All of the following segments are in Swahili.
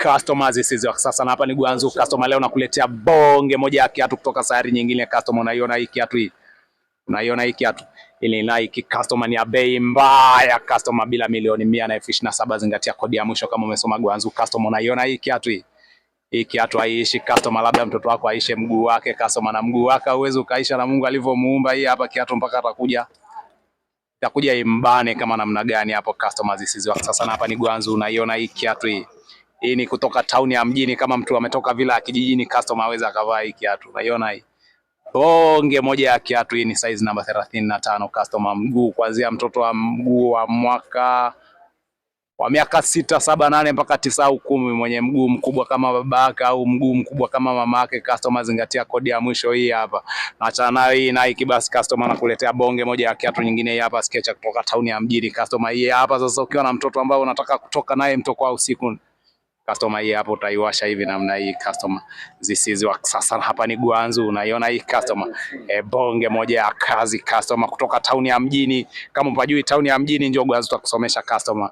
Customers hizi wa sasa, na hapa ni Gwanzu customer. Leo nakuletea bonge moja ya kiatu kutoka sayari nyingine customer. Unaiona hii kiatu hii? Unaiona hii kiatu? Ili Nike customer, ni ya bei mbaya customer, bila milioni 127. Zingatia kodi ya mwisho kama umesoma Gwanzu customer. Unaiona hii kiatu hii? Hii kiatu haiishi customer, labda mtoto wako aishe mguu wake customer, na mguu wake uwezo ukaisha na Mungu alivyomuumba. Hii hapa kiatu mpaka itakuja imbane kama namna gani hapo customers hizi wa sasa. Na hapa ni Gwanzu. Unaiona hii kiatu hii? Hii ni kutoka town ya mjini, kama mtu ametoka vila ya kijijini customer aweza akavaa hii kiatu. Unaiona hii? Bonge moja ya kiatu hii, ni size namba 35 customer. Mguu kuanzia mtoto wa mguu wa miaka 6, 7, 8 mpaka 9 au 10, mwenye mguu mkubwa kama babaka au mguu mkubwa kama mamake customer. Zingatia kodi ya mwisho hii hapa. Acha nayo hii Nike basi customer, nakuletea bonge moja ya kiatu nyingine hii hapa, Skechers kutoka town ya mjini customer. Hii hapa sasa, ukiwa na mtoto ambao unataka kutoka naye mtoko au usiku customer, hii hapo utaiwasha hivi namna hii customer. Zisizi wa sasa, hapa ni Gwanzu. Unaiona hii customer? Bonge moja ya kazi customer, kutoka town ya mjini. Kama unajui town ya mjini, njoo Gwanzu tutakusomesha customer.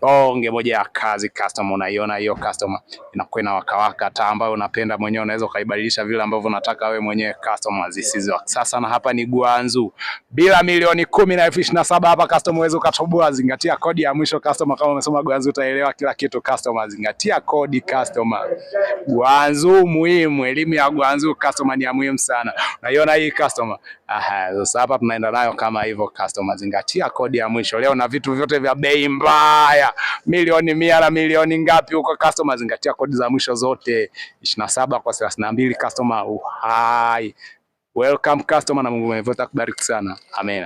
Bonge moja ya kazi customer. Unaiona hiyo customer? Inakuwa na wakawaka, taa ambayo unapenda mwenyewe, unaweza kaibadilisha vile ambavyo unataka wewe mwenyewe customer. Zisizi wa sasa, na hapa ni Gwanzu, bila milioni 10 na 27 hapa customer, uwezo ukatoboa. Zingatia kodi ya mwisho customer, kama umesoma Gwanzu utaelewa kila kitu customer. Zingatia kodi customer. Gwanzu muhimu, elimu ya Gwanzu customer ni ya muhimu sana. Unaiona hii customer? Sasa hapa tunaenda nayo kama hivyo customer. Zingatia kodi ya mwisho leo, na vitu vyote vya bei mbaya, milioni 100 na milioni ngapi huko customer. Zingatia kodi za mwisho zote, 27 kwa 32 customer. Welcome customer, na Mungu mwenyewe atakubariki sana. Amen.